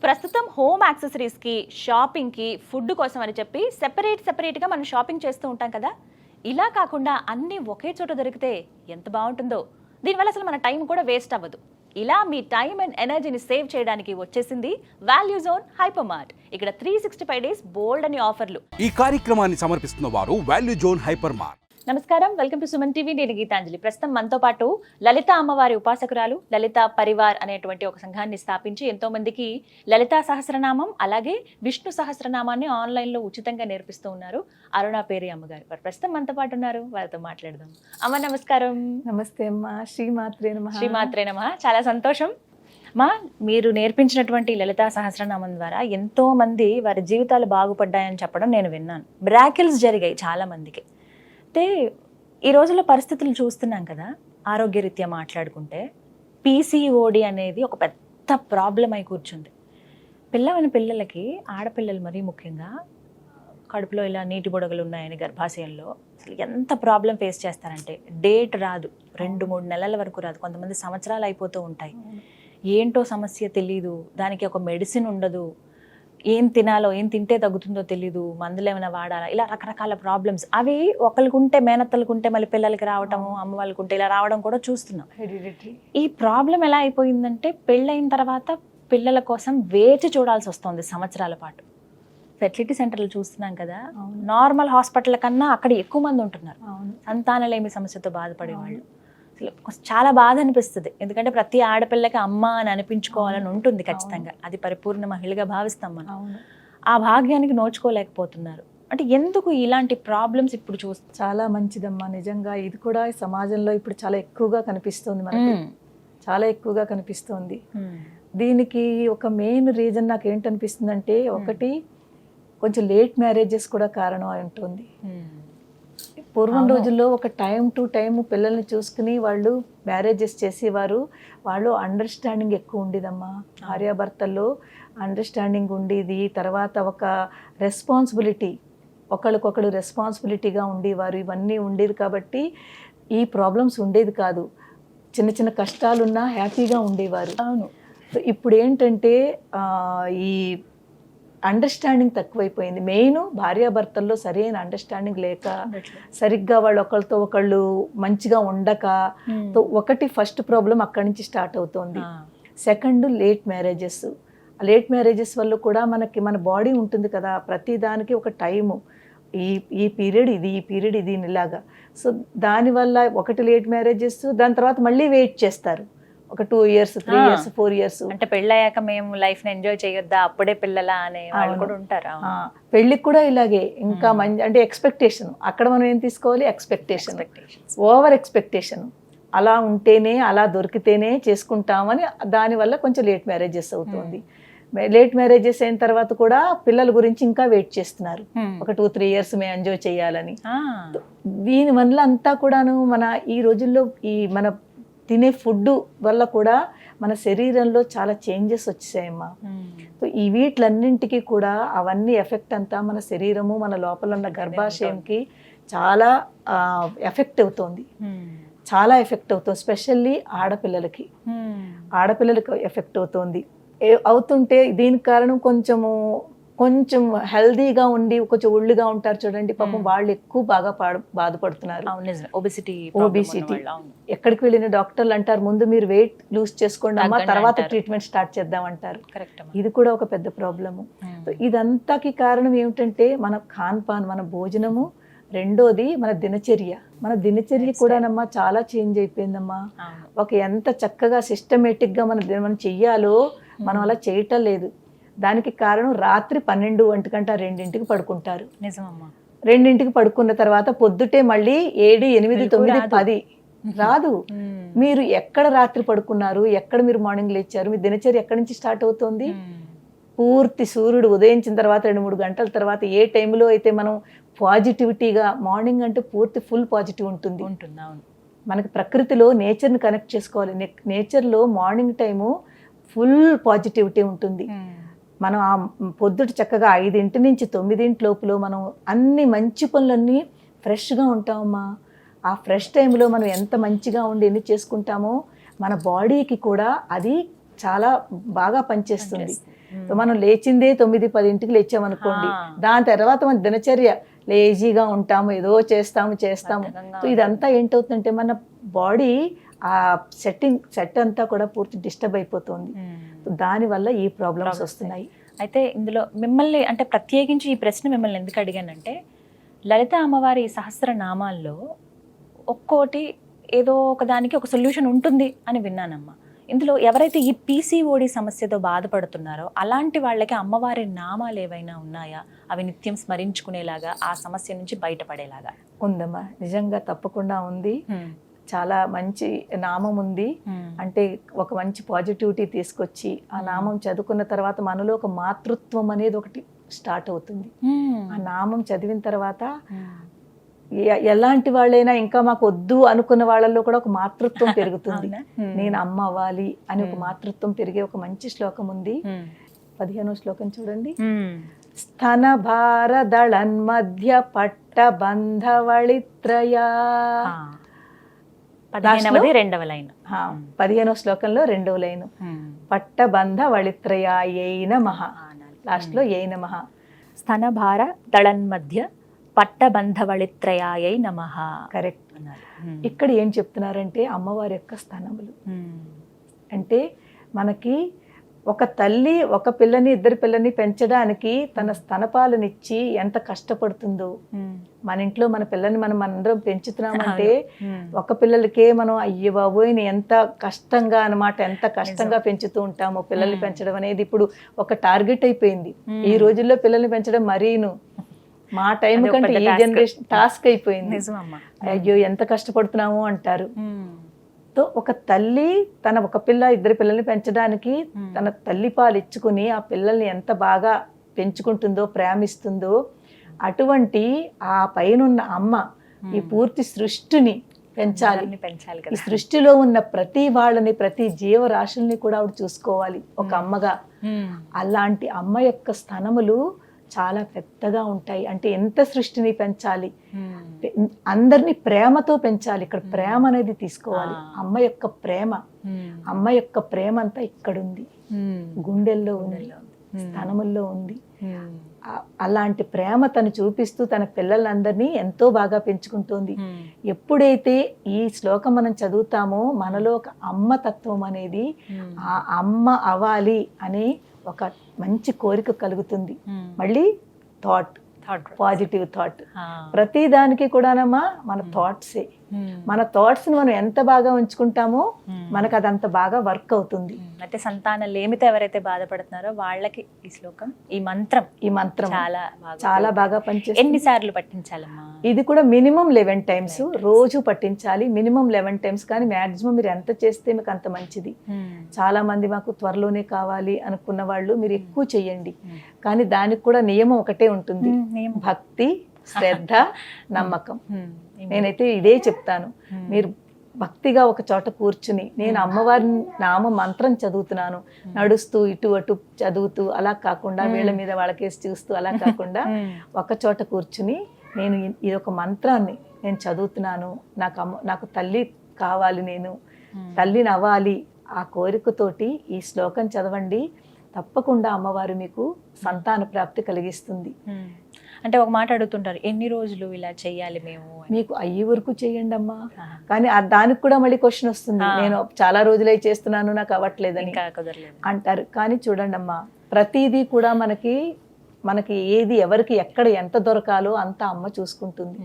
ప్రస్తుతం హోమ్ యాక్సెసరీస్కి, షాపింగ్కి, ఫుడ్ కోసం అని చెప్పి సెపరేట్గా మనం షాపింగ్ చేస్తూ ఉంటాం కదా. ఇలా కాకుండా అన్నీ ఒకే చోట దొరికితే ఎంత బాగుంటుందో. దీనివల్ల అసలు మన టైం కూడా వేస్ట్ అవ్వదు. ఇలా మీ టైం అండ్ ఎనర్జీని సేవ్ చేయడానికి వచ్చేసింది వాల్యూ జోన్ హైపర్ మార్ట్. ఇక్కడ 365 డేస్ బోల్డ్ అని ఆఫర్లు. ఈ కార్యక్రమాన్ని సమర్పిస్తున్న వారు వాల్యూ జోన్ హైపర్ మార్ట్. నమస్కారం, వెల్కమ్ టు సుమన్ టీవీ. నేను గీతాంజలి. ప్రస్తుతం మనతో పాటు లలిత అమ్మవారి ఉపాసకురాలు లలిత పరివార్ అనేటువంటి ఒక సంఘాన్ని స్థాపించి ఎంతో మందికి లలితా సహస్రనామం అలాగే విష్ణు సహస్రనామాన్ని ఆన్లైన్లో ఉచితంగా నేర్పిస్తూ ఉన్నారు అరుణ పేరి అమ్మగారు. వారు ప్రస్తుతం మనతో పాటు ఉన్నారు, వారితో మాట్లాడదాం. అమ్మ నమస్కారం. నమస్తే అమ్మా. శ్రీమాత్రే నమః. శ్రీమాత్రే నమః. చాలా సంతోషం మా, మీరు నేర్పించినటువంటి లలితా సహస్రనామం ద్వారా ఎంతో మంది వారి జీవితాలు బాగుపడ్డాయని చెప్పడం నేను విన్నాను. మిరాకిల్స్ జరిగాయి చాలా మందికి. అయితే ఈ రోజుల్లో పరిస్థితులు చూస్తున్నాం కదా, ఆరోగ్యరీత్యా మాట్లాడుకుంటే పీసీఓడి అనేది ఒక పెద్ద ప్రాబ్లం అయి కూర్చుంది. పిల్లలకి, ఆడపిల్లలు మరీ ముఖ్యంగా కడుపులో ఇలా నీటి బుడగలు ఉన్నాయని గర్భాశయంలో అసలు ఎంత ప్రాబ్లం ఫేస్ చేస్తారంటే, డేట్ రాదు, 2-3 నెలల వరకు రాదు, కొంతమంది సంవత్సరాలు అయిపోతూ ఉంటాయి. ఏంటో సమస్య తెలీదు, దానికి ఒక మెడిసిన్ ఉండదు, ఏం తినాలో, ఏం తింటే తగ్గుతుందో తెలీదు, మందులు ఏమైనా వాడాలా, ఇలా రకరకాల ప్రాబ్లమ్స్. అవి ఒకరికుంటే, మేనత్తలకుంటే మళ్ళీ పిల్లలకి రావటము, అమ్మ వాళ్ళకుంటే ఇలా రావడం కూడా చూస్తున్నాం. ఈ ప్రాబ్లం ఎలా అయిపోయిందంటే, పెళ్ళైన తర్వాత పిల్లల కోసం వేచి చూడాల్సి వస్తుంది సంవత్సరాల పాటు. ఫెర్టిలిటీ సెంటర్లు చూస్తున్నాం కదా, నార్మల్ హాస్పిటల్ కన్నా అక్కడ ఎక్కువ మంది ఉంటున్నారు సంతానలేమి సమస్యతో బాధపడేవాళ్ళు. అసలు చాలా బాధ అనిపిస్తుంది, ఎందుకంటే ప్రతి ఆడపిల్లకి అమ్మ అని అనిపించుకోవాలని ఉంటుంది ఖచ్చితంగా. అది పరిపూర్ణ మహిళగా భావిస్తాం మనం. ఆ భాగ్యానికి నోచుకోలేకపోతున్నారు. అంటే ఎందుకు ఇలాంటి ప్రాబ్లమ్స్ ఇప్పుడు చూస్తాం? చాలా మంచిదమ్మా, నిజంగా ఇది కూడా సమాజంలో ఇప్పుడు చాలా ఎక్కువగా కనిపిస్తుంది, మనకి చాలా ఎక్కువగా కనిపిస్తుంది. దీనికి ఒక మెయిన్ రీజన్ నాకు ఏంటనిపిస్తుంది అంటే, ఒకటి కొంచెం లేట్ మ్యారేజెస్ కూడా కారణం అయి ఉంటుంది. పూర్వం రోజుల్లో ఒక టైం టు టైం పిల్లల్ని చూసుకుని వాళ్ళు మ్యారేజెస్ చేసేవారు. వాళ్ళు అండర్స్టాండింగ్ ఎక్కువ ఉండేదమ్మా, భార్యాభర్తల్లో అండర్స్టాండింగ్ ఉండేది. తర్వాత ఒక రెస్పాన్సిబిలిటీ, ఒకళ్ళకొకళ్ళు రెస్పాన్సిబిలిటీగా ఉండేవారు. ఇవన్నీ ఉండేది కాబట్టి ఈ ప్రాబ్లమ్స్ ఉండేది కాదు. చిన్న చిన్న కష్టాలున్నా హ్యాపీగా ఉండేవారు. అవును. ఇప్పుడు ఏంటంటే ఈ అండర్స్టాండింగ్ తక్కువైపోయింది. మెయిన్ భార్యాభర్తల్లో సరైన అండర్స్టాండింగ్ లేక, సరిగ్గా వాళ్ళు ఒకళ్ళతో ఒకళ్ళు మంచిగా ఉండక, ఒకటి ఫస్ట్ ప్రాబ్లం అక్కడి నుంచి స్టార్ట్ అవుతుంది. Second late marriages. Late marriages వల్ల కూడా మన బాడీ ఉంటుంది కదా, ప్రతి దానికి ఒక టైము, ఈ పీరియడ్ ఇది, ఈ పీరియడ్ ఇది ఇలాగా. సో దానివల్ల ఒకటి లేట్ మ్యారేజెస్, దాని తర్వాత మళ్ళీ వెయిట్ చేస్తారు ఒక 2 years, 3 years, 4 years. అంటే పెళ్ళయ్యాక మేము లైఫ్ ని ఎంజాయ్ చేయొద్దా, అప్పుడే పిల్లలా అనే వాళ్ళు కూడా ఉంటారు. పెళ్ళికి కూడా ఇలాగే ఇంకా మంచి అంటే ఎక్స్పెక్టేషన్. అక్కడ మనం ఏం తీసుకోవాలి, ఎక్స్పెక్టేషన్, ఓవర్ ఎక్స్పెక్టేషన్. అలా ఉంటేనే, అలా దొరికితేనే చేసుకుంటామని, దానివల్ల కొంచెం లేట్ మ్యారేజెస్ అవుతుంది. లేట్ మ్యారేజెస్ అయిన తర్వాత కూడా పిల్లల గురించి ఇంకా వెయిట్ చేస్తున్నారు, ఒక 2-3 years మేము ఎంజాయ్ చేయాలని. దీనివల్ల అంతా కూడాను మన ఈ రోజుల్లో ఈ మన తినే ఫుడ్ వల్ల కూడా మన శరీరంలో చాలా చేంజెస్ వచ్చాయమ్మా. సో ఈ వీటిలన్నింటికి కూడా అవన్నీ ఎఫెక్ట్ అంతా మన శరీరము, మన లోపల ఉన్న గర్భాశయంకి చాలా ఎఫెక్ట్ అవుతుంది, చాలా ఎఫెక్ట్ అవుతుంది. స్పెషల్లీ ఆడపిల్లలకి ఎఫెక్ట్ అవుతుంటే దీనికి కారణం కొంచెం హెల్దీగా ఉండి కొంచెం ఒళ్ళుగా ఉంటారు చూడండి, పాపం వాళ్ళు ఎక్కువ బాగా బాధపడుతున్నారు. ఒబిసిటీ. ఎక్కడికి వెళ్ళిన డాక్టర్లు అంటారు, ముందు మీరు వెయిట్ లూజ్ చేసుకోండి అమ్మా, తర్వాత ట్రీట్మెంట్ స్టార్ట్ చేద్దాం అంటారు. ఇది కూడా ఒక పెద్ద ప్రాబ్లము. ఇదంతాకి కారణం ఏమిటంటే మన ఖాన్పాన్, మన భోజనము. రెండోది మన దినచర్య కూడానమ్మా చాలా చేంజ్ అయిపోయిందమ్మా. ఒక ఎంత చక్కగా సిస్టమేటిక్ గా మనం చెయ్యాలో మనం అలా చేయటం లేదు. దానికి కారణం రాత్రి 12 గంట 2ంటికి పడుకుంటారు. నిజమమ్మా. 2ంటికి పడుకున్న తర్వాత పొద్దుటే మళ్ళీ 7, 8, 9, 10 రాదు. మీరు ఎక్కడ రాత్రి పడుకున్నారు, ఎక్కడ మీరు మార్నింగ్ లేచారు, మీ దినచర్య ఎక్కడి నుంచి స్టార్ట్ అవుతుంది? పూర్తి సూర్యుడు ఉదయించిన తర్వాత 2-3 గంటల తర్వాత ఏ టైంలో అయితే మనం పాజిటివిటీగా, మార్నింగ్ అంటే పూర్తి ఫుల్ పాజిటివ్ ఉంటుంది. మనకి ప్రకృతిలో నేచర్ని కనెక్ట్ చేసుకోవాలి. నేచర్లో మార్నింగ్ టైము ఫుల్ పాజిటివిటీ ఉంటుంది. మనం ఆ పొద్దుట చక్కగా 5 నుంచి 9 లోపల మనం అన్ని మంచి పనులన్నీ ఫ్రెష్గా ఉంటామమ్మా. ఆ ఫ్రెష్ టైంలో మనం ఎంత మంచిగా ఉండి ఎన్ని చేసుకుంటామో మన బాడీకి కూడా అది చాలా బాగా పనిచేస్తుంది. సో మనం లేచిందే 9-10 లేచామనుకోండి, దాని తర్వాత మన దినచర్య లేజీగా ఉంటాము, ఏదో చేస్తాము. సో ఇదంతా ఏంటవుతుందంటే మన బాడీ ఆ సెట్ అంతా కూడా పూర్తి డిస్టర్బ్ అయిపోతుంది. దానివల్ల ఈ ప్రాబ్లమ్స్ వస్తున్నాయి. అయితే ఇందులో మిమ్మల్ని అంటే ప్రత్యేకించి ఈ ప్రశ్న మిమ్మల్ని ఎందుకు అడిగానంటే, లలిత అమ్మవారి సహస్రనామాల్లో ఒక్కోటి ఏదో ఒకదానికి ఒక సొల్యూషన్ ఉంటుంది అని విన్నానమ్మా. ఇందులో ఎవరైతే ఈ పీసీఓడి సమస్యతో బాధపడుతున్నారో అలాంటి వాళ్ళకి అమ్మవారి నామాలు ఏవైనా ఉన్నాయా, అవి నిత్యం స్మరించుకునేలాగా, ఆ సమస్య నుంచి బయటపడేలాగా? ఉందమ్మా, నిజంగా తప్పకుండా ఉంది. చాలా మంచి నామం ఉంది. అంటే ఒక మంచి పాజిటివిటీ తీసుకొచ్చి ఆ నామం చదువుకున్న తర్వాత మనలో ఒక మాతృత్వం అనేది ఒకటి స్టార్ట్ అవుతుంది. ఆ నామం చదివిన తర్వాత ఎలాంటి వాళ్ళైనా ఇంకా మాకు వద్దు అనుకున్న వాళ్ళల్లో కూడా ఒక మాతృత్వం పెరుగుతుంది. నేను అమ్మ అవ్వాలి అని ఒక మాతృత్వం పెరిగే ఒక మంచి శ్లోకం ఉంది. 15వ శ్లోకం చూడండి. స్తన భారదళన్ మధ్య పట్ట బంధవళిత్రయా. 15వ లైన్. 15వ శ్లోకంలో 2వ లైన్. పట్ట బంధ వళిత్రయాయై నమః. లాస్ట్ లో ఏ నమః. స్తన భార దళన్ మధ్య పట్టబంధవళిత్రయాయై నమః. కరెక్ట్. ఇక్కడ ఏం చెప్తున్నారంటే అమ్మవారి యొక్క స్థానములు అంటే మనకి ఒక తల్లి ఒక పిల్లని, ఇద్దరు పిల్లని పెంచడానికి తన స్తనపాలనిచ్చి ఎంత కష్టపడుతుందో, మన ఇంట్లో మన పిల్లని మనం అందరం పెంచుతున్నామంటే ఒక పిల్లలకే మనం అయ్యో బాబోయ్ ఎంత కష్టంగా అన్నమాట, ఎంత కష్టంగా పెంచుతూ ఉంటామో. పిల్లల్ని పెంచడం అనేది ఇప్పుడు ఒక టార్గెట్ అయిపోయింది ఈ రోజుల్లో. పిల్లల్ని పెంచడం మరీను మా టైం కంటే ఈ జనరేషన్ టాస్క్ అయిపోయింది. అయ్యో ఎంత కష్టపడుతున్నాము అంటారు. తో ఒక తల్లి తన ఒక పిల్ల, ఇద్దరు పిల్లల్ని పెంచడానికి తన తల్లి పాలు ఇచ్చుకుని ఆ పిల్లల్ని ఎంత బాగా పెంచుకుంటుందో, ప్రేమిస్తుందో, అటువంటి ఆ పైనున్న అమ్మ ఈ పూర్తి సృష్టిని పెంచాలి. ఈ సృష్టిలో ఉన్న ప్రతి వాళ్ళని, ప్రతి జీవరాశుల్ని కూడా ఆవిడ చూసుకోవాలి ఒక అమ్మగా. అలాంటి అమ్మ యొక్క స్థనములు చాలా పెద్దగా ఉంటాయి. అంటే ఎంత సృష్టిని పెంచాలి, అందరినీ ప్రేమతో పెంచాలి. ఇక్కడ ప్రేమ అనేది తీసుకోవాలి. అమ్మ యొక్క ప్రేమ, అమ్మ యొక్క ప్రేమ అంతా ఇక్కడుంది, గుండెల్లో ఉంది, స్థనముల్లో ఉంది. అలాంటి ప్రేమ తను చూపిస్తూ తన పిల్లలందరినీ ఎంతో బాగా పెంచుకుంటోంది. ఎప్పుడైతే ఈ శ్లోకం మనం చదువుతామో మనలో ఒక అమ్మ తత్వం అనేది, ఆ అమ్మ అవ్వాలి అనే ఒక మంచి కోరిక కలుగుతుంది. మళ్ళీ పాజిటివ్ థాట్. ప్రతి దానికి కూడానమ్మా మన థాట్సే. మన థాట్స్ ని మనం ఎంత బాగా ఉంచుకుంటామో మనకు అదంత బాగా వర్క్ అవుతుంది. అంటే సంతాన లేమితో ఎవరైతే బాధపడుతున్నారో వాళ్ళకి ఈ శ్లోకం, ఈ మంత్రం చాలా బాగా పనిచేస్తుంది. ఎన్నిసార్లు పఠించాలమ్మా? ఇది కూడా మినిమం 11 times రోజు పఠించాలి. మినిమం 11 times, కానీ మాక్సిమం మీరు ఎంత చేస్తే మీకు అంత మంచిది. చాలా మంది మాకు త్వరలోనే కావాలి అనుకున్న వాళ్ళు మీరు ఎక్కువ చెయ్యండి. కానీ దానికి కూడా నియమం ఒకటే ఉంటుంది, భక్తి, శ్రద్ధ, నమ్మకం. నేనైతే ఇదే చెప్తాను. మీరు భక్తిగా ఒక చోట కూర్చుని నేను అమ్మవారి నామ మంత్రం చదువుతున్నాను, నడుస్తూ ఇటు అటు చదువుతూ అలా కాకుండా, వీళ్ళ మీద వాళ్ళకేసి చూస్తూ అలా కాకుండా ఒక చోట కూర్చుని నేను ఇది ఒక మంత్రాన్ని నేను చదువుతున్నాను, నాకు తల్లి కావాలి, నేను తల్లిని అవ్వాలి, ఆ కోరికతోటి ఈ శ్లోకం చదవండి. తప్పకుండా అమ్మవారు మీకు సంతాన ప్రాప్తి కలిగిస్తుంది. అంటే ఒక మాట అడుగుతుంటారు, ఎన్ని రోజులు ఇలా చెయ్యాలి మేము? మీకు అయ్యే వరకు చెయ్యండి అమ్మా. కానీ దానికి కూడా మళ్ళీ క్వశ్చన్ వస్తుంది, నేను చాలా రోజులై చేస్తున్నాను నాకు అవ్వట్లేదని అంటారు. కానీ చూడండి అమ్మా, ప్రతిదీ కూడా మనకి ఏది ఎవరికి ఎక్కడ ఎంత దొరకాలో అంత అమ్మ చూసుకుంటుంది.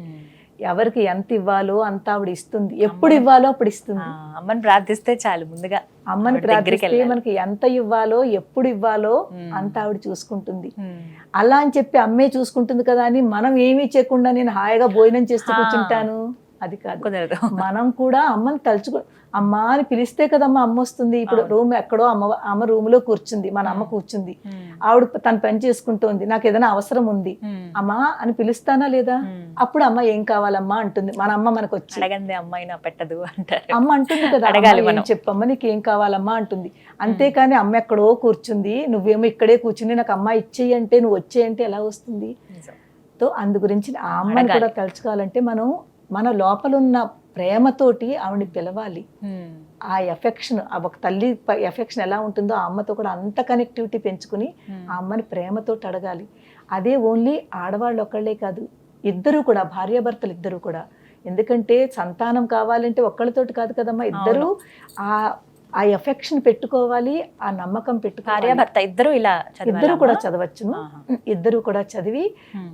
ఎవరికి ఎంత ఇవ్వాలో అంత ఆవిడ ఇస్తుంది, ఎప్పుడు ఇవ్వాలో అప్పుడు ఇస్తుంది. అమ్మని ప్రార్థిస్తే చాలు, ముందుగా అమ్మని ప్రార్థిస్తే మనకి ఎంత ఇవ్వాలో ఎప్పుడు ఇవ్వాలో అంత ఆవిడ చూసుకుంటుంది. అలా అని చెప్పి అమ్మే చూసుకుంటుంది కదా అని మనం ఏమీ చేయకుండా నేను హాయిగా భోజనం చేస్తూ కూర్చుంటాను, అది కాదు. మనం కూడా అమ్మని అమ్మ అని పిలిస్తే కదమ్మా అమ్మ వస్తుంది. ఇప్పుడు రూమ్ ఎక్కడో అమ్మ రూమ్ లో కూర్చుంది, మన అమ్మ కూర్చుంది, ఆవిడ తన పని చేసుకుంటోంది, నాకు ఏదైనా అవసరం ఉంది అమ్మా అని పిలుస్తానా లేదా? అప్పుడు అమ్మ ఏం కావాలమ్మా అంటుంది. మన అమ్మ మనకు వచ్చి అమ్మాయినా పెట్టదు అంటారు. అమ్మ అంటుంది కదా, చెప్పమ్మ నీకు ఏం కావాలమ్మా అంటుంది. అంతేకాని అమ్మ ఎక్కడో కూర్చుంది, నువ్వేమో ఇక్కడే కూర్చుని నాకు అమ్మ ఇచ్చేయి అంటే నువ్వు వచ్చేయంటే ఎలా వస్తుంది? తో అందు గురించి ఆ అమ్మని కూడా తలుచుకోవాలంటే మనం మన లోపల ఉన్న ప్రేమతోటి ఆవిడని పిలవాలి. ఆ ఎఫెక్షన్, ఆ ఒక తల్లి ఎఫెక్షన్ ఎలా ఉంటుందో ఆ అమ్మతో కూడా అంత కనెక్టివిటీ పెంచుకుని ఆ అమ్మని ప్రేమతో అడగాలి. అదే ఓన్లీ ఆడవాళ్ళు ఒక్కళ్ళే కాదు, ఇద్దరు కూడా, భార్యాభర్తలు ఇద్దరు కూడా. ఎందుకంటే సంతానం కావాలంటే ఒక్కళ్ళతోటి కాదు కదమ్మా, ఇద్దరు ఆ ఎఫెక్షన్ పెట్టుకోవాలి, ఆ నమ్మకం పెట్టుకోవాలి. భార్యాభర్త ఇద్దరు ఇలా ఇద్దరు కూడా చదవచ్చును. ఇద్దరు కూడా చదివి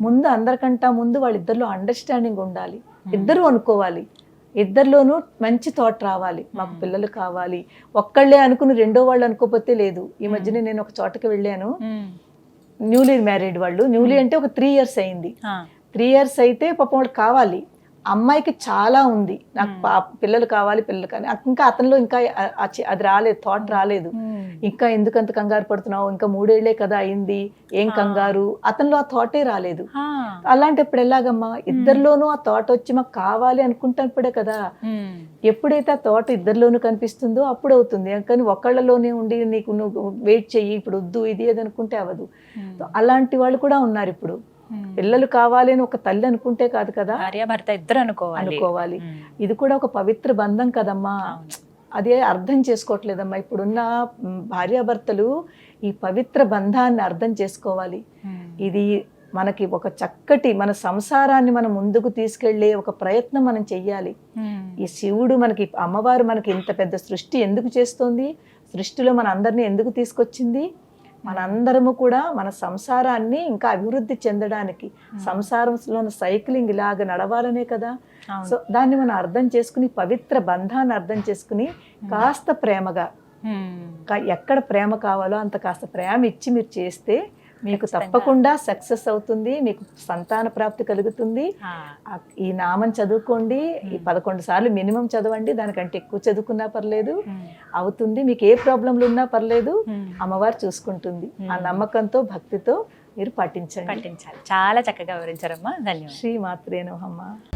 ముందు అందరికంటా ముందు వాళ్ళిద్దరిలో అండర్స్టాండింగ్ ఉండాలి. ఇద్దరు అనుకోవాలి, ఇద్దరిలోనూ మంచి థాట్ రావాలి, మాకు పిల్లలు కావాలి. ఒక్కళ్ళే అనుకుని రెండో వాళ్ళు అనుకోకపోతే లేదు. ఈ మధ్యనే నేను ఒక చోటకి వెళ్ళాను, న్యూలీ మ్యారీడ్ వాళ్ళు. న్యూలీ అంటే ఒక 3 years అయింది. 3 years అయితే పాపం వాడు కావాలి, అమ్మాయికి చాలా ఉంది, నాకు పిల్లలు కావాలి, పిల్లలు కానీ ఇంకా అతనిలో ఇంకా అది రాలేదు, థాట్ రాలేదు. ఇంకా ఎందుకంత కంగారు పడుతున్నావు, ఇంకా 3 ఏళ్లే కదా అయింది, ఏం కంగారు, అతనిలో ఆ థాటే రాలేదు. అలాంటప్పుడు ఎలాగమ్మా, ఇద్దరిలోనూ ఆ థాట్ వచ్చి మాకు కావాలి అనుకుంటున్నప్పుడే కదా. ఎప్పుడైతే ఆ థాట్ ఇద్దరిలోనూ కనిపిస్తుందో అప్పుడు అవుతుంది. కానీ ఒకళ్ళలోనే ఉండి నీకు నువ్వు వెయిట్ చెయ్యి, ఇప్పుడు వద్దు ఇది అది అనుకుంటే అవ్వదు. అలాంటి వాళ్ళు కూడా ఉన్నారు ఇప్పుడు. పిల్లలు కావాలి అని ఒక తల్లి అనుకుంటే కాదు కదా, భార్యాభర్త ఇద్దరు అనుకోవాలి. ఇది కూడా ఒక పవిత్ర బంధం కదమ్మా. అదే అర్థం చేసుకోవట్లేదమ్మా ఇప్పుడున్న భార్యాభర్తలు. ఈ పవిత్ర బంధాన్ని అర్థం చేసుకోవాలి. ఇది మనకి ఒక చక్కటి మన సంసారాన్ని మనం ముందుకు తీసుకెళ్లే ఒక ప్రయత్నం మనం చెయ్యాలి. ఈ శివుడు మనకి, అమ్మవారు మనకి ఇంత పెద్ద సృష్టి ఎందుకు చేస్తోంది, సృష్టిలో మన అందరినీ ఎందుకు తీసుకొచ్చింది, మనందరము కూడా మన సంసారాన్ని ఇంకా అభివృద్ధి చెందడానికి, సంసారంలో సైక్లింగ్ ఇలాగ నడవాలనే కదా. సో దాన్ని మనం అర్థం చేసుకుని, పవిత్ర బంధాన్ని అర్థం చేసుకుని కాస్త ప్రేమగా, ఎక్కడ ప్రేమ కావాలో అంత కాస్త ప్రేమ ఇచ్చి మీరు చేస్తే మీకు తప్పకుండా సక్సెస్ అవుతుంది, మీకు సంతాన ప్రాప్తి కలుగుతుంది. ఈ నామం చదువుకోండి, ఈ 11 సార్లు మినిమం చదవండి, దానికంటే ఎక్కువ చదువుకున్నా పర్లేదు, అవుతుంది. మీకు ఏ ప్రాబ్లంలు ఉన్నా పర్లేదు, అమ్మవారు చూసుకుంటుంది. ఆ నమ్మకంతో భక్తితో మీరు పాటించాలి. చాలా చక్కగా వివరించారమ్మా, ధన్యవాదాలు. శ్రీ మాత్రే నమః.